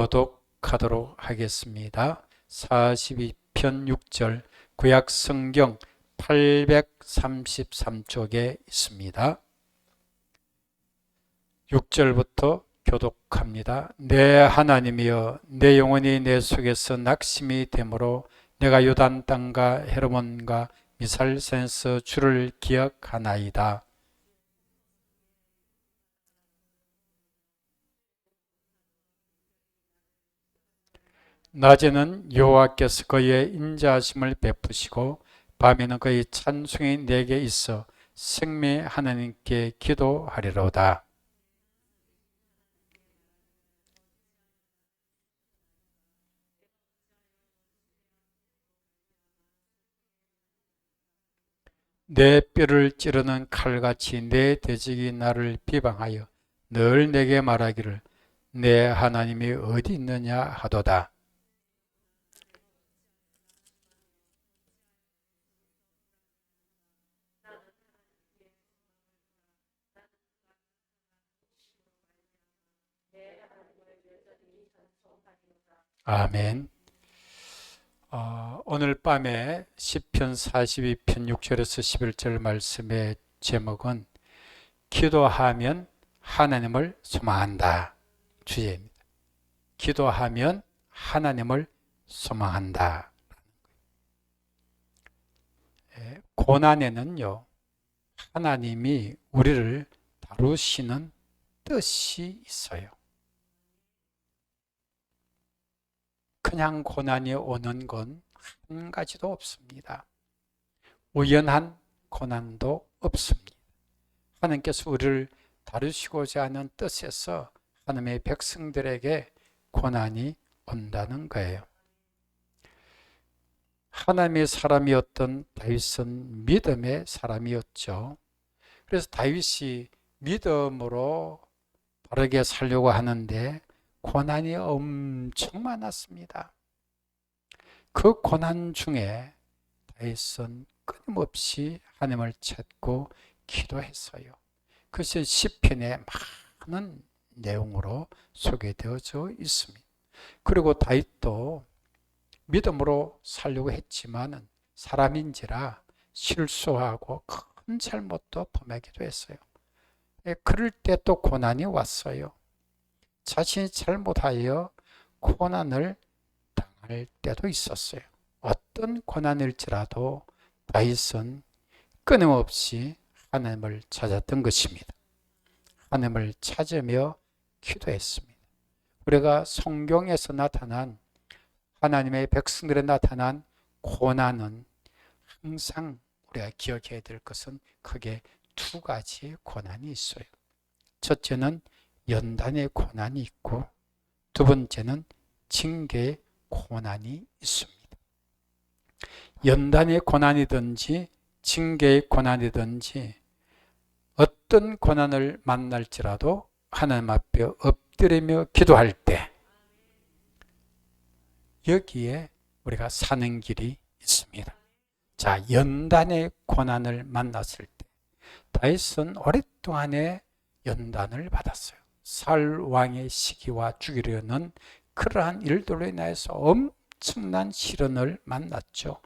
교독하도록 하겠습니다. 42편 6절 구약성경 833쪽에 있습니다. 6절부터 교독합니다. 내 하나님이여, 내 영혼이 내 속에서 낙심이 되므로 내가 요단 땅과 헤르몬과 미살산에서 주를 기억하나이다. 낮에는 여호와께서 그의 인자하심을 베푸시고 밤에는 그의 찬송이 내게 있어 생명의 하나님께 기도하리로다. 내 뼈를 찌르는 칼같이 내 대적이 나를 비방하여 늘 내게 말하기를 내 하나님이 어디 있느냐 하도다. 아멘. 오늘 밤에 시편 42편 6절에서 11절 말씀의 제목은 기도하면 하나님을 소망한다 주제입니다. 기도하면 하나님을 소망한다. 고난에는요, 하나님이 우리를 다루시는 뜻이 있어요. 그냥 고난이 오는 건 한 가지도 없습니다. 우연한 고난도 없습니다. 하나님께서 우리를 다루시고자 하는 뜻에서 하나님의 백성들에게 고난이 온다는 거예요. 하나님의 사람이었던 다윗은 믿음의 사람이었죠. 그래서 다윗이 믿음으로 바르게 살려고 하는데 고난이 엄청 많았습니다. 그 고난 중에 다윗은 끊임없이 하나님을 찾고 기도했어요. 그것이 시편에 많은 내용으로 소개되어져 있습니다. 그리고 다윗도 믿음으로 살려고 했지만 사람인지라 실수하고 큰 잘못도 범하기도 했어요. 그럴 때 또 고난이 왔어요. 자신이 잘못하여 고난을 당할 때도 있었어요. 어떤 고난일지라도 다윗은 끊임없이 하나님을 찾았던 것입니다. 하나님을 찾으며 기도했습니다. 우리가 성경에서 나타난 하나님의 백성들에 나타난 고난은 항상 우리가 기억해야 될 것은 크게 두 가지 고난이 있어요. 첫째는 연단의 고난이 있고 두 번째는 징계의 고난이 있습니다. 연단의 고난이든지 징계의 고난이든지 어떤 고난을 만날지라도 하나님 앞에 엎드리며 기도할 때 여기에 우리가 사는 길이 있습니다. 자, 연단의 고난을 만났을 때 다윗은 오랫동안의 연단을 받았어요. 사울 왕의 시기와 죽이려는 그러한 일들로 인해서 엄청난 시련을 만났죠.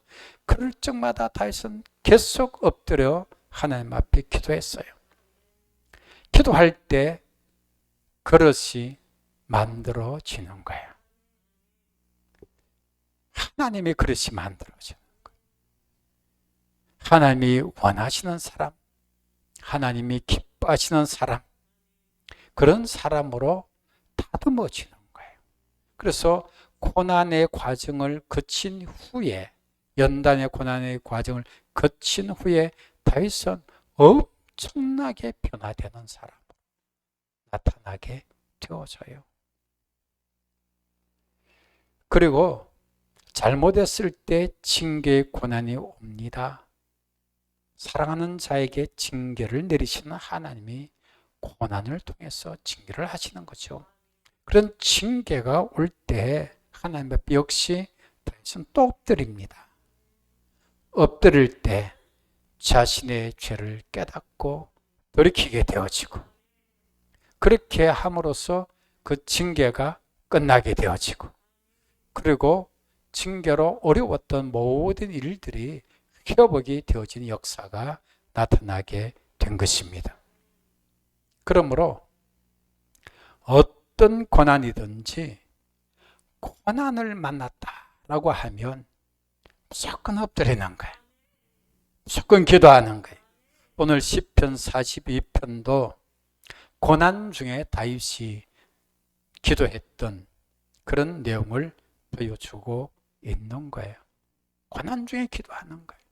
그럴 적마다 다윗은 계속 엎드려 하나님 앞에 기도했어요. 기도할 때 그릇이 만들어지는 거예요. 하나님의 그릇이 만들어지는 거예요. 하나님이 원하시는 사람, 하나님이 기뻐하시는 사람, 그런 사람으로 다듬어지는 거예요. 그래서 고난의 과정을 거친 후에, 연단의 고난의 과정을 거친 후에 다윗은 엄청나게 변화되는 사람으로 나타나게 되어져요. 그리고 잘못했을 때 징계의 고난이 옵니다. 사랑하는 자에게 징계를 내리시는 하나님이 고난을 통해서 징계를 하시는 거죠. 그런 징계가 올 때 하나님 앞에 역시 다윗은 또 엎드립니다. 엎드릴 때 자신의 죄를 깨닫고 돌이키게 되어지고 그렇게 함으로써 그 징계가 끝나게 되어지고, 그리고 징계로 어려웠던 모든 일들이 회복이 되어지는 역사가 나타나게 된 것입니다. 그러므로 어떤 고난이든지 고난을 만났다라고 하면 무조건 엎드리는 거예요. 무조건 기도하는 거예요. 오늘 시편 42편도 고난 중에 다윗이 기도했던 그런 내용을 보여주고 있는 거예요. 고난 중에 기도하는 거예요.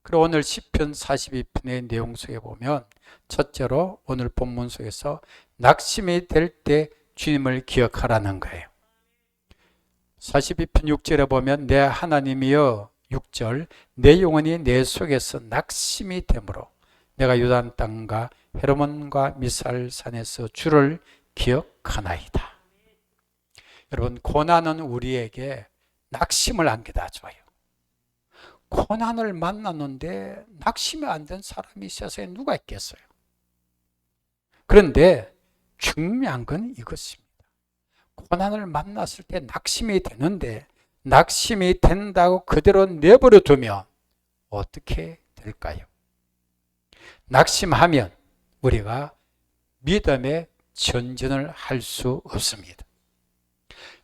그리고 오늘 시편 42편의 내용 속에 보면 첫째로 오늘 본문 속에서 낙심이 될 때 주님을 기억하라는 거예요. 42편 6절에 보면 내 하나님이여 6절 내 영혼이 내 속에서 낙심이 되므로 내가 유단 땅과 헤르몬과 미살산에서 주를 기억하나이다. 여러분, 고난은 우리에게 낙심을 안겨다 줘요. 고난을 만났는데 낙심이 안 된 사람이 세상에 누가 있겠어요? 그런데 중요한 건 이것입니다. 고난을 만났을 때 낙심이 되는데 낙심이 된다고 그대로 내버려 두면 어떻게 될까요? 낙심하면 우리가 믿음의 전진을 할 수 없습니다.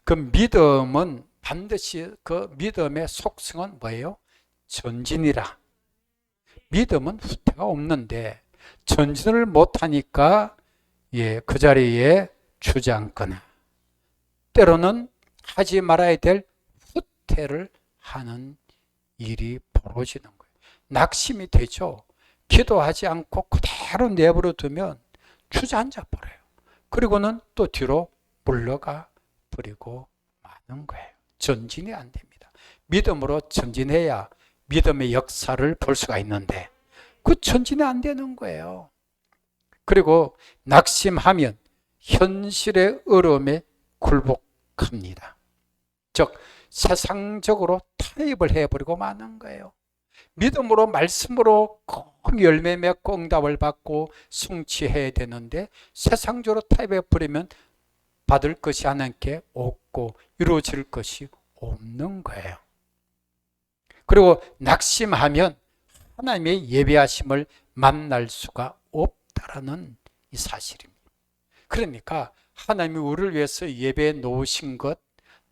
그 믿음은 반드시 그 믿음의 속성은 뭐예요? 전진이라. 믿음은 후퇴가 없는데 전진을 못하니까 그 자리에 주저앉거나 때로는 하지 말아야 될 후퇴를 하는 일이 벌어지는 거예요. 낙심이 되죠. 기도하지 않고 그대로 내버려 두면 주저앉아 버려요. 그리고는 또 뒤로 물러가 버리고 마는 거예요. 전진이 안 됩니다. 믿음으로 전진해야 믿음의 역사를 볼 수가 있는데 그 전진이 안 되는 거예요. 그리고 낙심하면 현실의 어려움에 굴복합니다. 즉 세상적으로 타협을 해버리고 마는 거예요. 믿음으로 말씀으로 꼭 열매 맺고 응답을 받고 성취해야 되는데 세상적으로 타협해버리면 받을 것이 하나님께 없고 이루어질 것이 없는 거예요. 그리고 낙심하면 하나님의 예배하심을 만날 수가 없다라는 이 사실입니다. 그러니까 하나님이 우리를 위해서 예배에 놓으신 것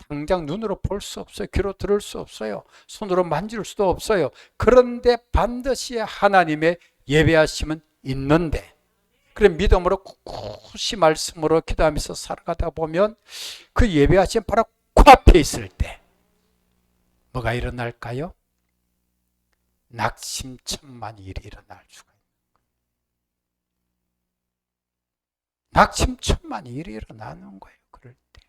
당장 눈으로 볼 수 없어요. 귀로 들을 수 없어요. 손으로 만질 수도 없어요. 그런데 반드시 하나님의 예배하심은 있는데 그래 믿음으로 꿋꿋이 말씀으로 기도하면서 살아가다 보면 그 예배하심 바로 코앞에 있을 때 뭐가 일어날까요? 낙심천만 일이 일어날 수가 있는 거예요. 낙심천만 일이 일어나는 거예요. 그럴 때.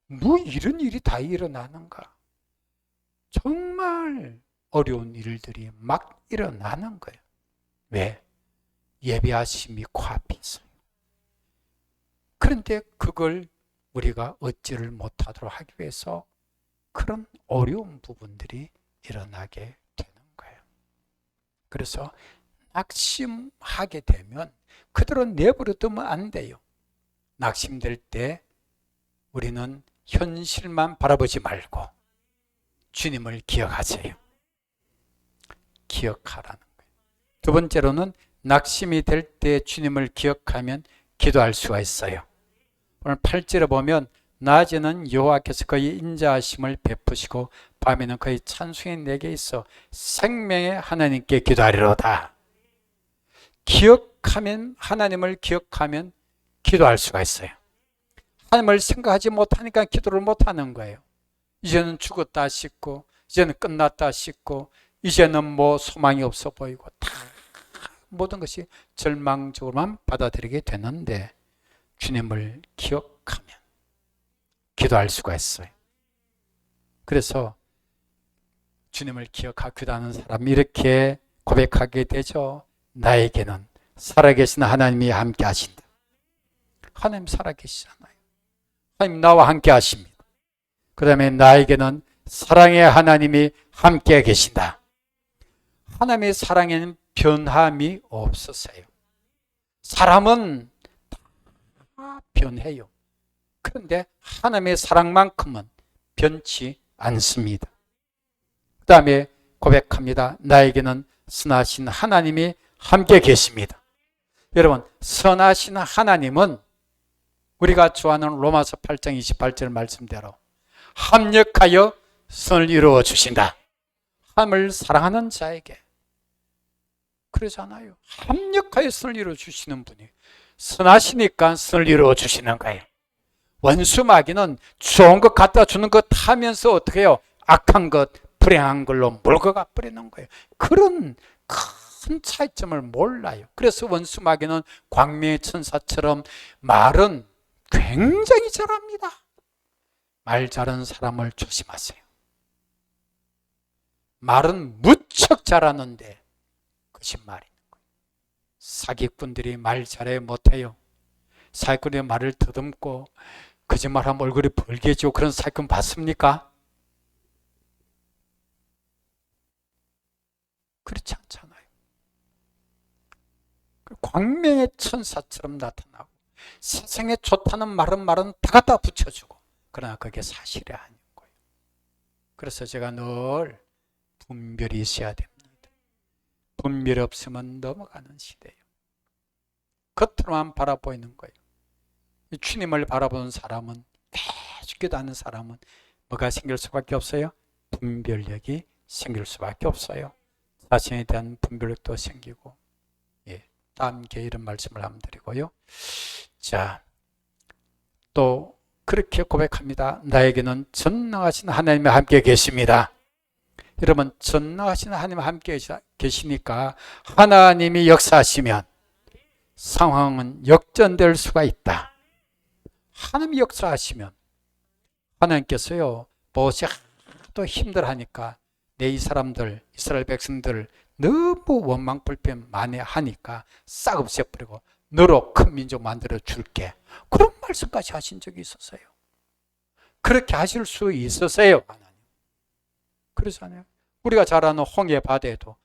뭐 이런 일이 다 일어나는가? 정말 어려운 일들이 막 일어나는 거예요. 왜? 예배하심이 코앞에 있어요. 그런데 그걸 우리가 얻지를 못하도록 하기 위해서 그런 어려운 부분들이 일어나게 되는 거예요. 그래서 낙심하게 되면 그대로 내버려 두면 안 돼요. 낙심될 때 우리는 현실만 바라보지 말고 주님을 기억하세요. 기억하라는 거예요. 두 번째로는 낙심이 될 때 주님을 기억하면 기도할 수가 있어요. 오늘 8절에 보면 낮에는 여호와께서 그의 인자하심을 베푸시고 밤에는 그의 찬송이 내게 있어 생명의 하나님께 기도하리로다. 기억하면 하나님을 기억하면 기도할 수가 있어요. 하나님을 생각하지 못하니까 기도를 못하는 거예요. 이제는 죽었다 싶고 이제는 끝났다 싶고 이제는 뭐 소망이 없어 보이고 다 모든 것이 절망적으로만 받아들이게 되는데 주님을 기억하면 기도할 수가 있어요. 그래서 주님을 기억하고 기도하는 사람이 이렇게 고백하게 되죠. 나에게는 살아계신 하나님이 함께 하신다. 하나님 살아계시잖아요. 하나님 나와 함께 하십니다. 그 다음에 나에게는 사랑의 하나님이 함께 계신다. 하나님의 사랑에는 변함이 없으세요. 사람은 다 변해요. 그런데 하나님의 사랑만큼은 변치 않습니다. 그 다음에 고백합니다. 나에게는 선하신 하나님이 함께 계십니다. 여러분, 선하신 하나님은 우리가 좋아하는 로마서 8장 28절 말씀대로 합력하여 선을 이루어 주신다. 하나님을 사랑하는 자에게 그러잖아요. 합력하여 선을 이루어 주시는 분이 선하시니까 선을 이루어 주시는 거예요. 원수 마귀는 좋은 것 갖다 주는 것 하면서 어떻게 해요? 악한 것, 불행한 걸로 몰고 가 버리는 거예요. 그런 큰 차이점을 몰라요. 그래서 원수 마귀는 광명의 천사처럼 말은 굉장히 잘합니다. 말 잘하는 사람을 조심하세요. 말은 무척 잘하는데 거짓말인 거예요. 사기꾼들이 말 잘해 못해요. 사기꾼의 말을 더듬고 거짓말하면 얼굴이 벌개지고 그런 사기꾼 봤습니까? 그렇지 않잖아요. 광명의 천사처럼 나타나고 세상에 좋다는 말은 다 갖다 붙여주고 그러나 그게 사실이 아닌 거예요. 그래서 제가 늘 분별이 있어야 됩니다. 분별이 없으면 넘어가는 시대예요. 겉으로만 바라보이는 거예요. 주님을 바라보는 사람은, 계속 기도하는 사람은 뭐가 생길 수밖에 없어요? 분별력이 생길 수밖에 없어요. 자신에 대한 분별력도 생기고. 다음 기회에 이런 말씀을 한번 드리고요. 자, 또 그렇게 고백합니다. 나에게는 전능하신 하나님이 함께 계십니다. 여러분, 전능하신 하나님 함께 계시니까 하나님이 역사하시면 상황은 역전될 수가 있다. 하나님이 역사하시면 하나님께서요, 무엇이 하도 힘들어하니까 내 이 사람들, 이스라엘 백성들 너무 원망 불평 많이 하니까 싹 없애버리고 너로 큰 민족 만들어 줄게. 그런 말씀까지 하신 적이 있었어요. 그렇게 하실 수 있었어요, 하나님. 그러잖아요. 우리가 잘 아는 홍해 바다에도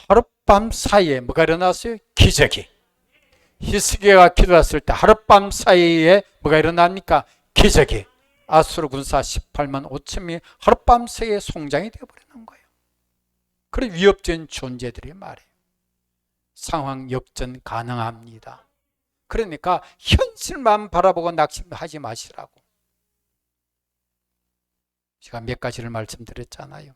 하룻밤 사이에 뭐가 일어났어요? 기적이. 히스기야가 기도했을 때 하룻밤 사이에 뭐가 일어납니까? 기적이. 아수르 군사 18만 5천명이 하룻밤 사이에 송장이 되어버리는 거예요. 그런 위협적인 존재들이 말이에요. 상황 역전 가능합니다. 그러니까 현실만 바라보고 낙심하지 마시라고. 제가 몇 가지를 말씀드렸잖아요.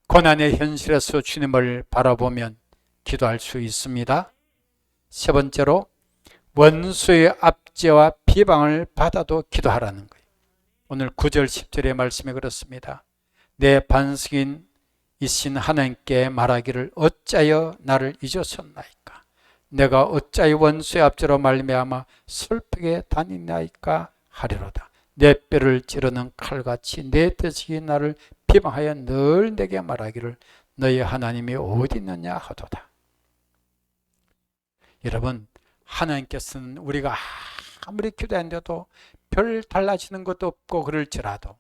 고난의 현실에서 주님을 바라보면 기도할 수 있습니다. 세 번째로 원수의 압제와 비방을 받아도 기도하라는 거예요. 오늘 9절 10절의 말씀이 그렇습니다. 내 반석인 이신 하나님께 말하기를 어찌하여 나를 잊으셨나이까? 내가 어찌하여 원수의 압제로 말미암아 슬프게 다니나이까 하리로다. 내 뼈를 찌르는 칼같이 내 대적이 나를 비방하여 늘 내게 말하기를 너희 하나님이 어디 있느냐 하도다. 여러분, 하나님께서는 우리가 아무리 기도했는데도 별 달라지는 것도 없고 그럴지라도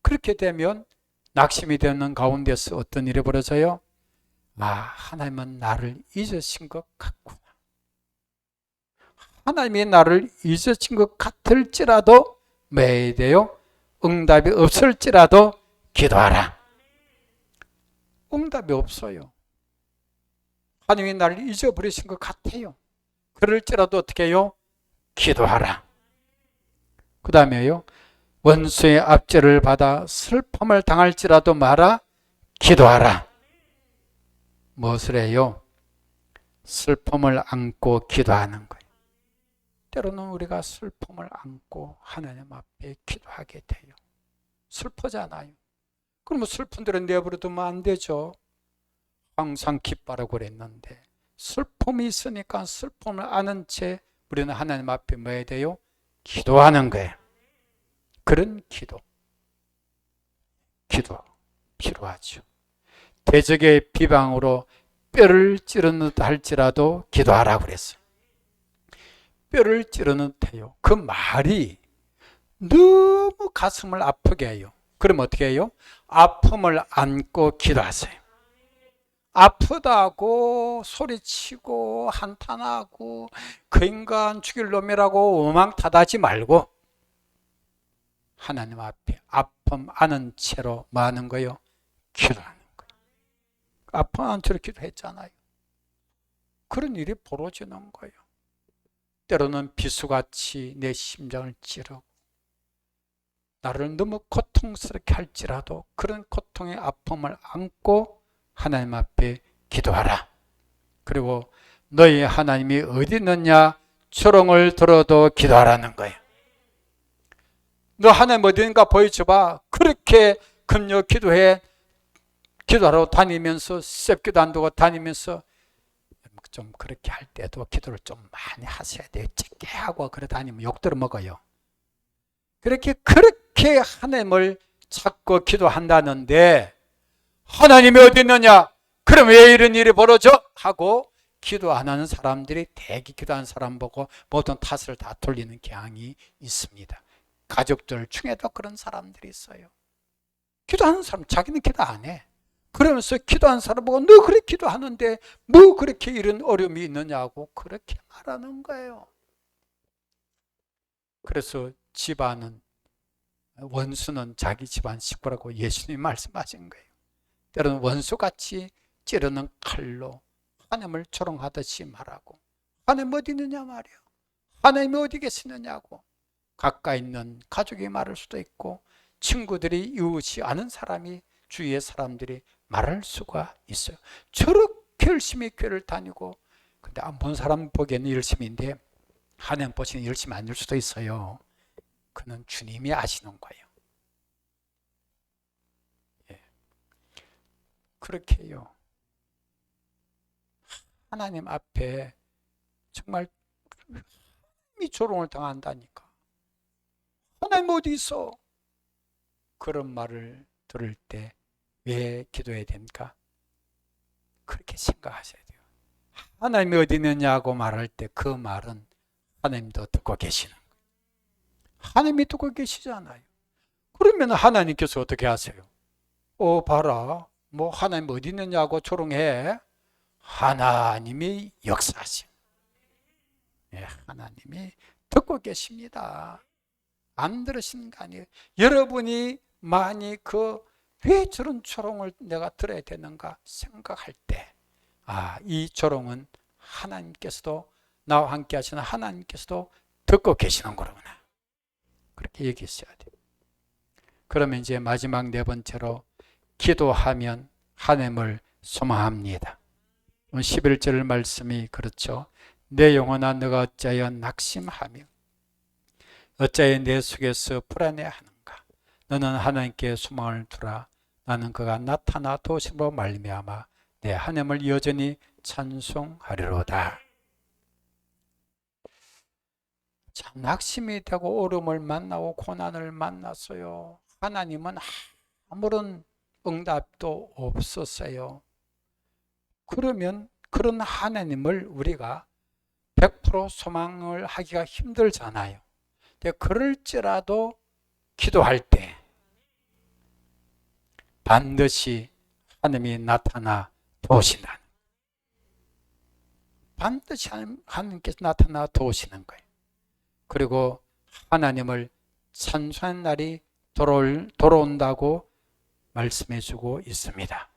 그렇게 되면 낙심이 되는 가운데서 어떤 일이 벌어져요? 하나님은 나를 잊으신 것 같구나. 하나님이 나를 잊으신 것 같을지라도 뭐 해야 돼요? 응답이 없을지라도 기도하라. 응답이 없어요. 하나님이 나를 잊어버리신 것 같아요. 그럴지라도 어떻게 해요? 기도하라. 그 다음에요, 원수의 압제를 받아 슬픔을 당할지라도 마라. 기도하라. 무엇을 해요? 슬픔을 안고 기도하는 거예요. 때로는 우리가 슬픔을 안고 하나님 앞에 기도하게 돼요. 슬프잖아요. 그러면 슬픈 대로 내버려두면 안 되죠. 항상 기뻐하라고 그랬는데 슬픔이 있으니까 슬픔을 아는 채 우리는 하나님 앞에 뭐 해야 돼요? 기도하는 거예요. 그런 기도 필요하죠. 대적의 비방으로 뼈를 찌르는 듯 할지라도 기도하라고 그랬어요. 뼈를 찌르는 듯해요. 그 말이 너무 가슴을 아프게 해요. 그럼 어떻게 해요? 아픔을 안고 기도하세요. 아프다고 소리치고 한탄하고 그 인간 죽일 놈이라고 오망타다하지 말고 하나님 앞에 아픔 아는 채로 뭐 하는 거요? 기도하는 거예요. 아픔 아는 채로 기도했잖아요. 그런 일이 벌어지는 거예요. 때로는 비수같이 내 심장을 찌르고 나를 너무 고통스럽게 할지라도 그런 고통의 아픔을 안고 하나님 앞에 기도하라. 그리고 너희 하나님이 어디 있느냐 초롱을 들어도 기도하라는 거예요. 너 하나님 어디 있는가 보여줘봐. 그렇게 금요 기도해 기도하러 다니면서 셉기도 안 두고 다니면서 좀 그렇게 할 때도 기도를 좀 많이 하셔야 돼요. 짧게 하고 그래 다니면 욕 들어 먹어요. 그렇게 하나님을 찾고 기도한다는데 하나님이 어디 있느냐? 그럼 왜 이런 일이 벌어져? 하고 기도 안 하는 사람들이 대기 기도하는 사람 보고 모든 탓을 다 돌리는 경향이 있습니다. 가족들 중에도 그런 사람들이 있어요. 기도하는 사람 자기는 기도 안 해. 그러면서 기도하는 사람 보고 너 그렇게 기도하는데 뭐 그렇게 이런 어려움이 있느냐고 그렇게 말하는 거예요. 그래서 집안은 원수는 자기 집안 식구라고 예수님이 말씀하신 거예요. 때로는 원수같이 찌르는 칼로 하나님을 조롱하듯이 말하고 하나님 어디 있느냐 말이야. 하나님이 어디 계시느냐고 가까이 있는 가족이 말할 수도 있고 친구들이 이웃이 아는 사람이 주위의 사람들이 말할 수가 있어요. 저렇게 열심히 교회를 다니고 근데 안 본 사람 보기에는 열심히인데 하나님 보시는 열심히 아닐 수도 있어요. 그는 주님이 아시는 거예요. 예. 그렇게 해요. 하나님 앞에 정말 하나님이 조롱을 당한다니까. 하나님 어디 있어? 그런 말을 들을 때 왜 기도해야 됩니까? 그렇게 생각하셔야 돼요. 하나님이 어디 있느냐고 말할 때 그 말은 하나님도 듣고 계시는 거예요. 하나님이 듣고 계시잖아요. 그러면 하나님께서 어떻게 하세요? 봐라. 뭐 하나님 어디 있느냐고 조롱해. 하나님이 역사하신. 네, 하나님이 듣고 계십니다. 안 들으시는 거 아니에요. 여러분이 많이 왜 저런 조롱을 내가 들어야 되는가 생각할 때, 이 조롱은 하나님께서도 나와 함께 하시는 하나님께서도 듣고 계시는 거구나. 그렇게 얘기했어야 돼요. 그러면 이제 마지막 네 번째로 기도하면 하나님을 소망합니다. 11절 말씀이 그렇죠. 내 영혼아 너가 어찌하여 낙심하며 어찌하여 내 속에서 불안해하는가. 너는 하나님께 소망을 두라. 나는 그가 나타나 도심으로 말미암아 내 하나님을 여전히 찬송하리로다. 자, 낙심이 되고 어려움을 만나고 고난을 만났어요. 하나님은 아무런 응답도 없었어요. 그러면 그런 하나님을 우리가 100% 소망을 하기가 힘들잖아요. 근데 그럴지라도 기도할 때 반드시 하나님이 나타나 도우신다. 반드시 하나님께서 나타나 도우시는 거예요. 그리고 하나님을 찬송하는 날이 돌아온다고 말씀해 주고 있습니다.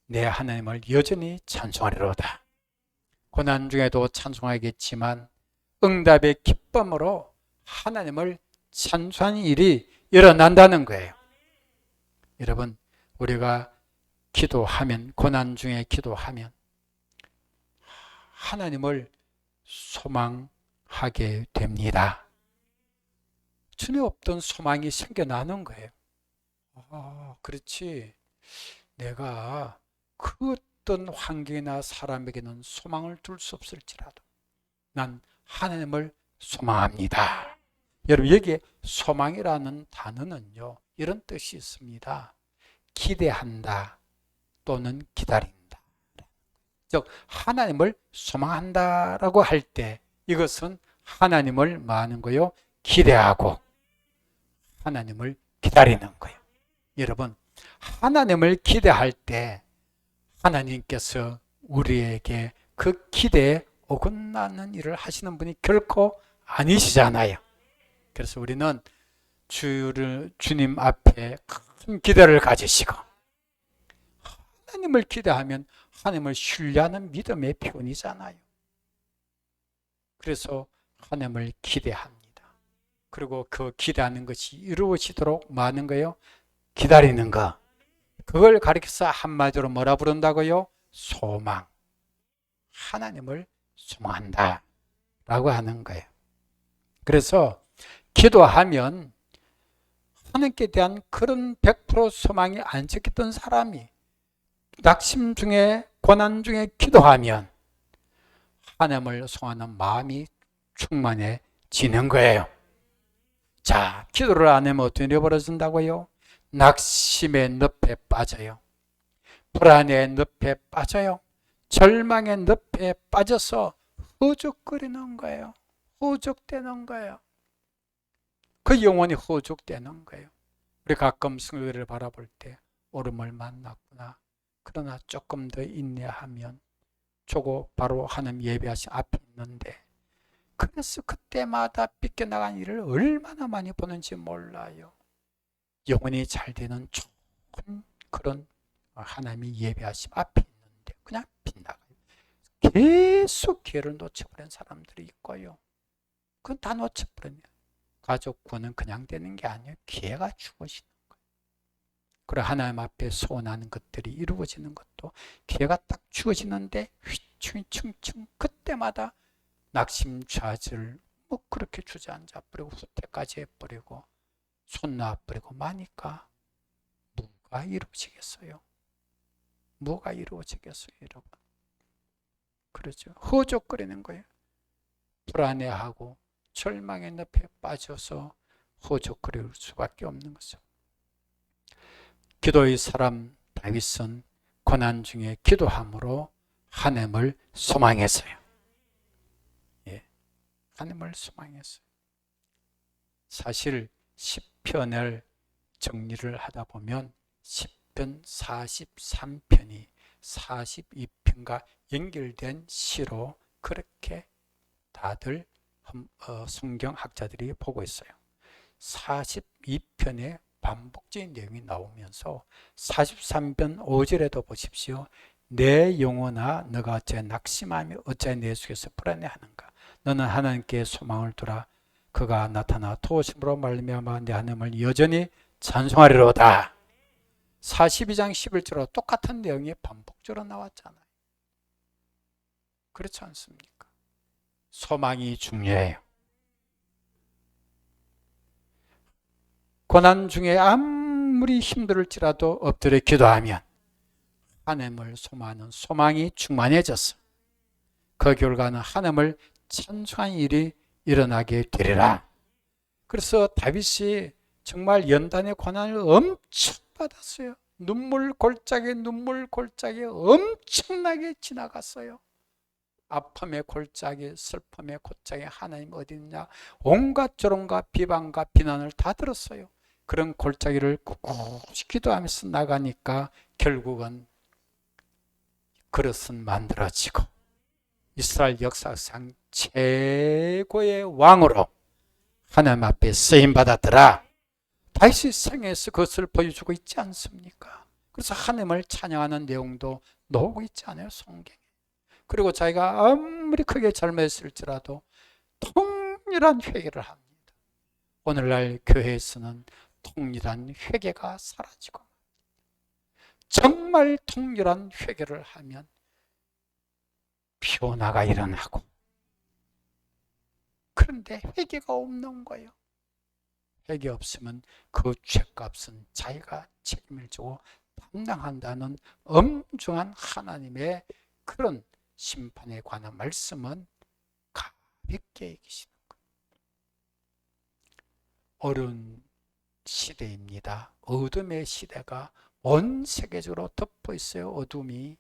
내 하나님을 여전히 찬송하리로다. 고난 중에도 찬송하겠지만 응답의 기쁨으로 하나님을 찬송하는 일이 일어난다는 거예요. 여러분, 우리가 기도하면, 고난 중에 기도하면 하나님을 소망하게 됩니다. 전혀 없던 소망이 생겨나는 거예요. 그렇지. 내가 그 어떤 환경이나 사람에게는 소망을 둘 수 없을지라도 난 하나님을 소망합니다. 여러분, 여기에 소망이라는 단어는요, 이런 뜻이 있습니다. 기대한다 또는 기다린다. 즉 하나님을 소망한다라고 할 때 이것은 하나님을 뭐 하는 거요? 기대하고 하나님을 기다리는 거예요. 여러분, 하나님을 기대할 때 하나님께서 우리에게 그 기대에 어긋나는 일을 하시는 분이 결코 아니시잖아요. 그래서 우리는 주님 앞에 큰 기대를 가지시고, 하나님을 기대하면 하나님을 신뢰하는 믿음의 표현이잖아요. 그래서 하나님을 기대합니다. 그리고 그 기대하는 것이 이루어지도록 많은 거요, 기다리는 거. 그걸 가리켜서 한마디로 뭐라 부른다고요? 소망. 하나님을 소망한다 라고 하는 거예요. 그래서 기도하면 하나님께 대한 그런 100% 소망이 안 적혔던 사람이 낙심 중에, 고난 중에 기도하면 하나님을 소망하는 마음이 충만해지는 거예요. 자, 기도를 안 하면 어떤 일이 벌어진다고요? 낙심의 늪에 빠져요. 불안의 늪에 빠져요. 절망의 늪에 빠져서 허죽거리는 거예요. 허죽대는 거예요. 그 영혼이 허죽대는 거예요. 우리 가끔 성도들을 바라볼 때 오름을 만났구나. 그러나 조금 더 인내하면 저거 바로 하나님 예배하신 앞에 있는데, 그래서 그때마다 삐껴나간 일을 얼마나 많이 보는지 몰라요. 영혼이 잘 되는 좋은 그런 하나님이 예배하심 앞에 있는데 그냥 빗나가요. 계속 기회를 놓쳐버린 사람들이 있고요. 그건 다 놓쳐버렸네요. 가족 구원은 그냥 되는 게 아니에요. 기회가 주어지는 거예요. 그리고 하나님 앞에 소원하는 것들이 이루어지는 것도 기회가 딱 주어지는데 휘충휘충 그때마다 낙심좌절 뭐 그렇게 주저앉아 버리고 후퇴까지 해버리고 손 놔버리고 마니까 뭐가 이루어지겠어요? 뭐가 이루어지겠어요, 여러분? 그렇죠. 허족거리는 거예요. 불안해하고 절망의 늪에 빠져서 허족거릴 수밖에 없는 거죠. 기도의 사람 다윗은 고난 중에 기도함으로 하나님을 소망했어요. 예, 하나님을 소망했어요. 사실 10편을 정리를 하다 보면 10편 43편이 42편과 연결된 시로 그렇게 다들 성경학자들이 보고 있어요. 42편에 반복적인 내용이 나오면서 43편 5절에도 보십시오. 내 영혼아 너가 어째 낙심하며 어째 내 속에서 불안해하는가. 너는 하나님께 소망을 두라. 그가 나타나 도우심으로 말미암아 내 하나님을 여전히 찬송하리로다. 42장 11절로 똑같은 내용이 반복적으로 나왔잖아요. 그렇지 않습니까? 소망이 중요해요. 고난 중에 아무리 힘들을지라도 엎드려 기도하면 하나님을 소망하는 소망이 충만해졌어. 그 결과는 하나님을 찬송하는 일이 일어나게 되리라. 그래서 다윗이 정말 연단의 고난을 엄청 받았어요. 눈물 골짜기 엄청나게 지나갔어요. 아픔의 골짜기, 슬픔의 골짜기, 하나님 어디 있냐, 온갖 조롱과 비방과 비난을 다 들었어요. 그런 골짜기를 꿋꿋이 기도하면서 나가니까 결국은 그릇은 만들어지고 이스라엘 역사상 최고의 왕으로 하나님 앞에 쓰임받았더라. 다윗의 생애에서 그것을 보여주고 있지 않습니까? 그래서 하나님을 찬양하는 내용도 나오고 있지 않아요, 성경에. 그리고 자기가 아무리 크게 잘못했을지라도 통일한 회개를 합니다. 오늘날 교회에서는 통일한 회개가 사라지고 정말 통일한 회개를 하면 변화가 일어나고, 그런데 회개가 없는 거예요. 회개 없으면 그 죄값은 자기가 책임을 지고 담당한다는 엄중한 하나님의 그런 심판에 관한 말씀은 가볍게 여기시는 거예요. 어려운 시대입니다. 어둠의 시대가 온 세계적으로 덮어 있어요. 어둠이.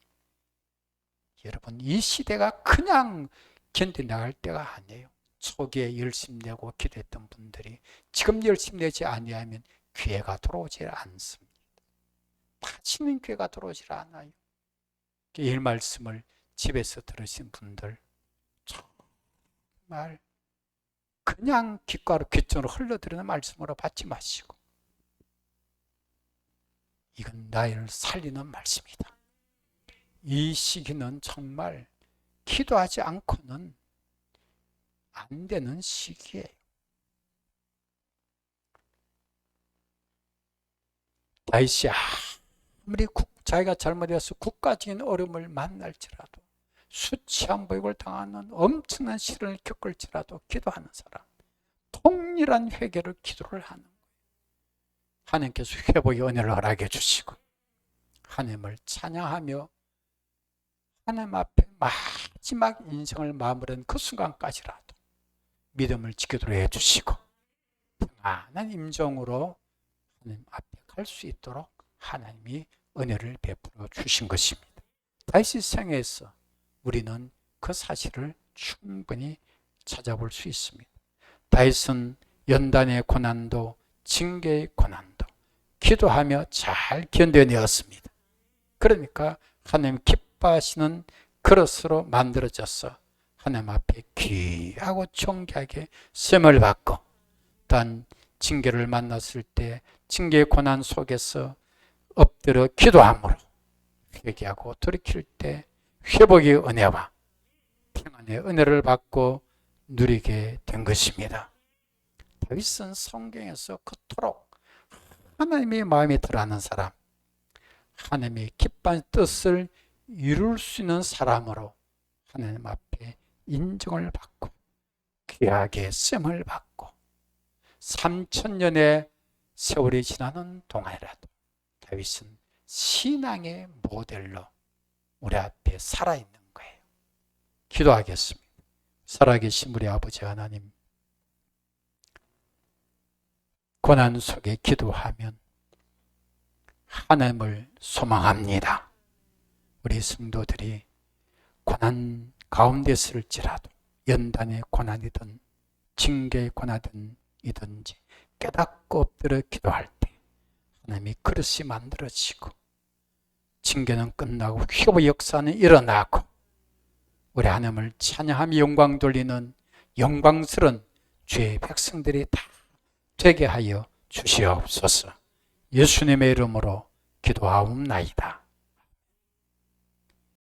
여러분, 이 시대가 그냥 견뎌나갈 때가 아니에요. 초기에 열심히 내고 기도했던 분들이 지금 열심히 내지 아니하면 기회가 들어오질 않습니다. 다시는 기회가 들어오질 않아요. 이 말씀을 집에서 들으신 분들 정말 그냥 귓가로 귓전으로 흘러들이는 말씀으로 받지 마시고 이건 나를 살리는 말씀이다. 이 시기는 정말 기도하지 않고는 안 되는 시기예요. 다윗이 아무리 자기가 잘못해서 국가적인 어려움을 만날지라도 수치한 보육을 당하는 엄청난 시련을 겪을지라도 기도하는 사람, 통일한 회개를 기도를 하는 거예요. 하나님께서 회복의 은혜를 허락해 주시고 하나님을 찬양하며 하나님 앞에 마지막 인생을 마무리하는 그 순간까지라도 믿음을 지키도록 해주시고 평안한 임종으로 하나님 앞에 갈 수 있도록 하나님이 은혜를 베풀어 주신 것입니다. 다윗의 생애에서 우리는 그 사실을 충분히 찾아볼 수 있습니다. 다윗은 연단의 고난도 징계의 고난도 기도하며 잘 견뎌내었습니다. 그러니까 하나님 기뻐하시는 그릇으로 만들어져서 하나님 앞에 귀하고 존귀하게 쓰임을 받고 또한 징계를 만났을 때 징계의 고난 속에서 엎드려 기도함으로 회개하고 돌이킬 때 회복의 은혜와 평안의 은혜를 받고 누리게 된 것입니다. 다윗은 성경에서 그토록 하나님의 마음에 들어하는 사람, 하나님의 기뻐하는 뜻을 이룰 수 있는 사람으로 하나님 앞에 인정을 받고 귀하게 쓰임을 받고 3000년의 세월이 지나는 동안이라도 다윗은 신앙의 모델로 우리 앞에 살아있는 거예요. 기도하겠습니다. 살아계신 우리 아버지 하나님, 고난 속에 기도하면 하나님을 소망합니다. 우리 성도들이 고난 가운데 있을지라도 연단의 고난이든 징계의 고난이든지 깨닫고 엎드려 기도할 때 하나님이 그릇이 만들어지고 징계는 끝나고 회복의 역사는 일어나고 우리 하나님을 찬양하며 영광 돌리는 영광스러운 주의 백성들이 다 되게 하여 주시옵소서. 예수님의 이름으로 기도하옵나이다.